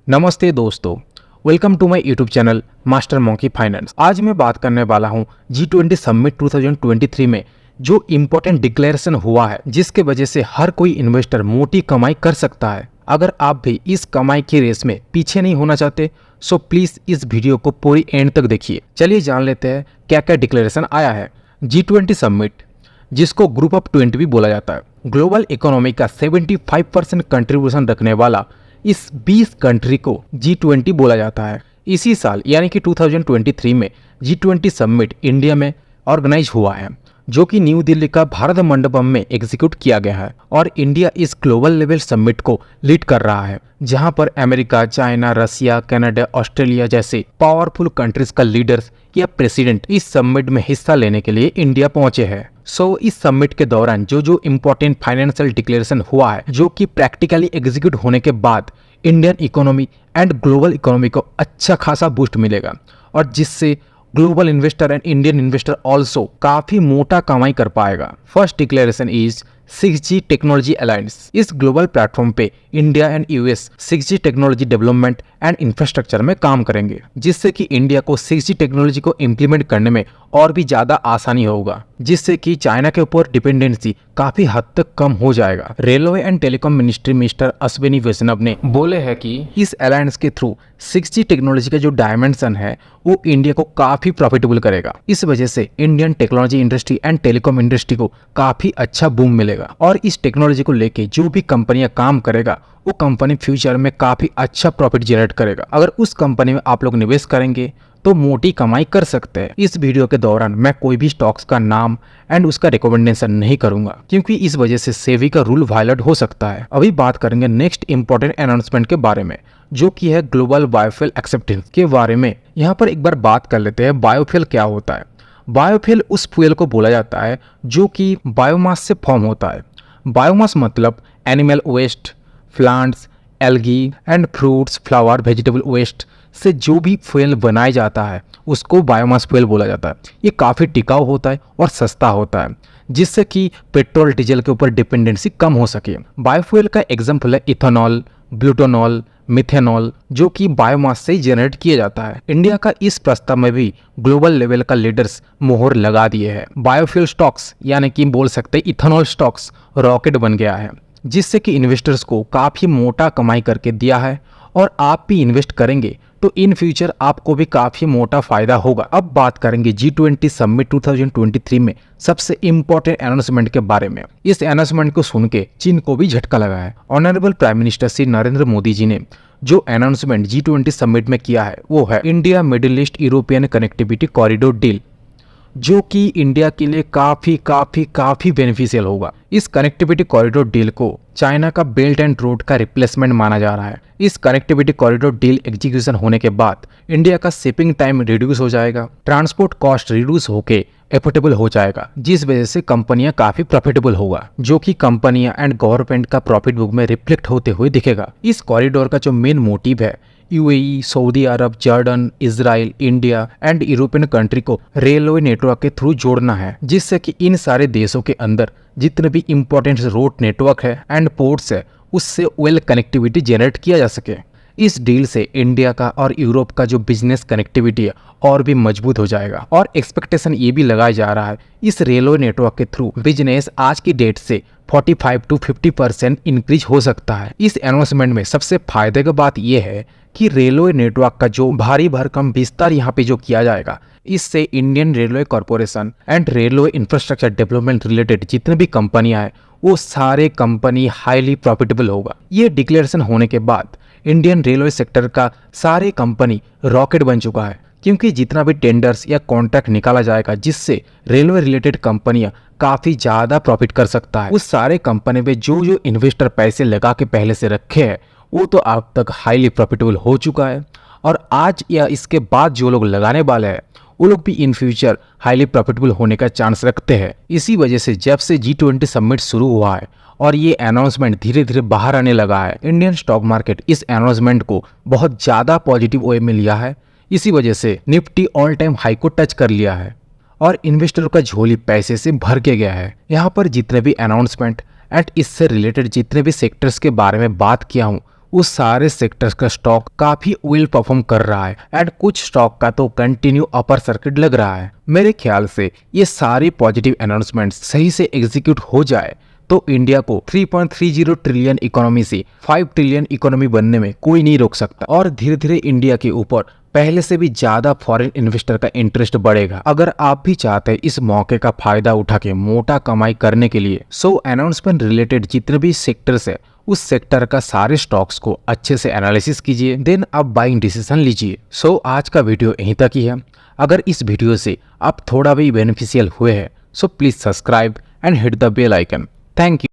नमस्ते दोस्तों, welcome to my YouTube channel master monkey finance. आज मैं बात करने वाला हूं G20 समिट 2023 में जो इम्पोर्टेंट डिक्लेरेशन हुआ है, जिसके वजह से हर कोई इन्वेस्टर मोटी कमाई कर सकता है। अगर आप भी इस कमाई की रेस में पीछे नहीं होना चाहते सो प्लीज इस वीडियो को पूरी एंड तक देखिए। चलिए जान लेते हैं क्या क्या डिक्लेरेशन आया है। G20 समिट, जिसको ग्रुप ऑफ 20 भी बोला जाता है, ग्लोबल इकोनॉमी का 75% कंट्रीब्यूशन रखने वाला इस 20 कंट्री को G20 बोला जाता है। इसी साल यानी कि 2023 में G20 समिट इंडिया में ऑर्गेनाइज हुआ है, जो कि न्यू दिल्ली का भारत मंडपम में एग्जीक्यूट किया गया है। और इंडिया इस ग्लोबल लेवल समिट को लीड कर रहा है, जहां पर अमेरिका, चाइना, रसिया, कनाडा, ऑस्ट्रेलिया जैसे पावरफुल कंट्रीज का लीडर्स या प्रेसिडेंट इस समिट में हिस्सा लेने के लिए इंडिया पहुंचे हैं। इस समिट के दौरान जो इम्पोर्टेंट फाइनेंशियल डिक्लेरेशन हुआ है, जो कि प्रैक्टिकली एग्जीक्यूट होने के बाद Indian economy and global economy को अच्छा खासा बूस्ट मिलेगा, और जिससे global investor and Indian investor also काफी मोटा कमाई कर पाएगा। First declaration is 6G technology alliance. इस ग्लोबल प्लेटफॉर्म पे India and US 6G technology development and infrastructure में काम करेंगे, जिससे कि इंडिया को 6G टेक्नोलॉजी को इम्प्लीमेंट करने में और भी ज्यादा आसानी होगा, जिससे कि चाइना के ऊपर डिपेंडेंसी काफी हद तक कम हो जाएगा। Railway and telecom ministry mister Ashwini Vaishnaw ने बोले हैं कि इस अलायंस के थ्रू 6G टेक्नोलॉजी का जो डायमेंशन है वो इंडिया को काफी प्रॉफिटेबल करेगा। इस वजह से Indian technology industry and telecom industry को काफी अच्छा बूम मिलेगा, और इस टेक्नोलॉजी को लेके जो भी कंपनियां काम करेगा वो कंपनी फ्यूचर में काफी अच्छा प्रॉफिट जनरेट करेगा। अगर उस कंपनी में आप लोग निवेश करेंगे तो मोटी कमाई कर सकते हैं। इस वीडियो के दौरान मैं कोई भी स्टॉक्स का नाम एंड उसका रिकमेंडेशन नहीं करूंगा, क्योंकि इस वजह से सेबी का रूल वायलेट हो सकता है। अभी बात करेंगे नेक्स्ट इंपॉर्टेंट अनाउंसमेंट के बारे में, जो कि है ग्लोबल बायोफ्यूल एक्सेप्टेंस के बारे में। यहाँ पर एक बार बात कर लेते हैं बायोफ्यूल क्या होता है। बायोफ्यूल उस फ्यूल को बोला जाता है जो कि बायोमास से फॉर्म होता है। बायोमास मतलब animal waste, plants, algae and fruits, flower, vegetable waste से जो भी फ्यूल बनाया जाता है उसको बायोमास फ्यूल बोला जाता है। ये काफ़ी टिकाऊ होता है और सस्ता होता है, जिससे कि पेट्रोल डीजल के ऊपर डिपेंडेंसी कम हो सके। बायोफ्यूल का एग्जाम्पल है इथेनॉल, ब्यूटानॉल, मिथेनॉल, जो कि बायोमास से जनरेट किया जाता है। इंडिया का इस प्रस्ताव में भी ग्लोबल लेवल का लीडर्स मोहर लगा दिए हैं। बायोफ्यूल स्टॉक्स यानी कि बोल सकते हैं इथेनॉल स्टॉक्स रॉकेट बन गया है, जिससे कि इन्वेस्टर्स को काफ़ी मोटा कमाई करके दिया है, और आप भी इन्वेस्ट करेंगे तो इन फ्यूचर आपको भी काफी मोटा फायदा होगा। अब बात करेंगे G20 समिट 2023 में सबसे इम्पोर्टेंट अनाउंसमेंट के बारे में। इस अनाउंसमेंट को सुन के चीन को भी झटका लगा है। Honourable prime minister Shri Narendra Modi ji ने जो अनाउंसमेंट G20 समिट में किया है वो है India middle east European connectivity corridor deal, जो कि इंडिया के लिए काफी बेनिफिशियल होगा। इस कनेक्टिविटी कॉरिडोर डील को चाइना का बेल्ट एंड रोड का रिप्लेसमेंट माना जा रहा है। इस कनेक्टिविटी कॉरिडोर डील एग्जीक्यूशन होने के बाद इंडिया का शिपिंग टाइम रिड्यूस हो जाएगा, ट्रांसपोर्ट कॉस्ट रिड्यूस होके एफोर्डेबल हो जाएगा, जिस वजह से कंपनियां काफी प्रॉफिटेबल होगा, जो कि कंपनियां एंड गवर्नमेंट का प्रॉफिट बुक में रिफ्लेक्ट होते हुए दिखेगा। इस कॉरिडोर का जो मेन मोटिव है UAE, Saudi Arab, Jordan, Israel, India and European country को रेलवे नेटवर्क के थ्रू जोड़ना है, जिससे कि इन सारे देशों के अंदर जितने भी इंपॉर्टेंट रोड नेटवर्क है एंड पोर्ट्स है उससे वेल कनेक्टिविटी जनरेट किया जा सके। इस डील से इंडिया का और यूरोप का जो बिजनेस कनेक्टिविटी है और भी मजबूत हो जाएगा, और एक्सपेक्टेशन ये भी लगाया जा रहा है इस रेलवे नेटवर्क के थ्रू बिजनेस आज की डेट से 45 to 50% इंक्रीज हो सकता है। इस अनाउंसमेंट में सबसे फायदे की बात यह है कि रेलवे नेटवर्क का जो भारी भरकम विस्तार यहाँ पे जो किया जाएगा, इससे Indian railway corporation and railway infrastructure development related जितने भी कंपनियां हैं वो सारे कंपनी हाईली प्रॉफिटेबल होगा। ये डिक्लेरेशन होने के बाद इंडियन रेलवे सेक्टर का सारे कंपनी रॉकेट बन चुका है, क्योंकि जितना भी टेंडर्स या कॉन्ट्रैक्ट निकाला जाएगा जिससे रेलवे रिलेटेड कंपनियां काफी ज्यादा प्रॉफिट कर सकता है, उस सारे कंपनी में जो इन्वेस्टर पैसे लगा के पहले से रखे हैं वो तो अब तक हाईली प्रॉफिटेबल हो चुका है, और आज या इसके बाद जो लोग लगाने वाले हैं वो लोग भी इन फ्यूचर हाईली प्रॉफिटेबल होने का चांस रखते हैं। इसी वजह से जब से G20 समिट शुरू हुआ है और ये अनाउंसमेंट धीरे धीरे बाहर आने लगा है, इंडियन स्टॉक मार्केट इस अनाउंसमेंट को बहुत ज्यादा पॉजिटिव वे में लिया है। इसी वजह से निफ्टी ऑल टाइम हाई को टच कर लिया है और इन्वेस्टरों का झोली पैसे से भर के गया है। यहाँ पर जितने भी अनाउंसमेंट एंड इससे रिलेटेड जितने भी सेक्टर्स के बारे में बात किया हूँ उस सारे सेक्टर्स का स्टॉक काफी वेल परफॉर्म कर रहा है एंड कुछ स्टॉक का तो कंटिन्यू अपर सर्किट लग रहा है। मेरे ख्याल से ये सारी पॉजिटिव अनाउंसमेंट्स सही से एग्जीक्यूट हो जाए तो इंडिया को 3.30 ट्रिलियन इकोनॉमी से 5 ट्रिलियन इकोनॉमी बनने में कोई नहीं रोक सकता और धीरे धीरे इंडिया के ऊपर पहले से भी ज्यादा फॉरेन इन्वेस्टर का इंटरेस्ट बढ़ेगा। अगर आप भी चाहते हैं इस मौके का फायदा उठा के मोटा कमाई करने के लिए, सो अनाउंसमेंट रिलेटेड जितने भी सेक्टर्स है उस सेक्टर का सारे स्टॉक्स को अच्छे से एनालिसिस कीजिए, देन आप बाइंग डिसीजन लीजिए। सो आज का वीडियो यहीं तक ही है। अगर इस वीडियो से आप थोड़ा भी बेनिफिशियल हुए हैं so please subscribe and hit the bell icon. Thank you.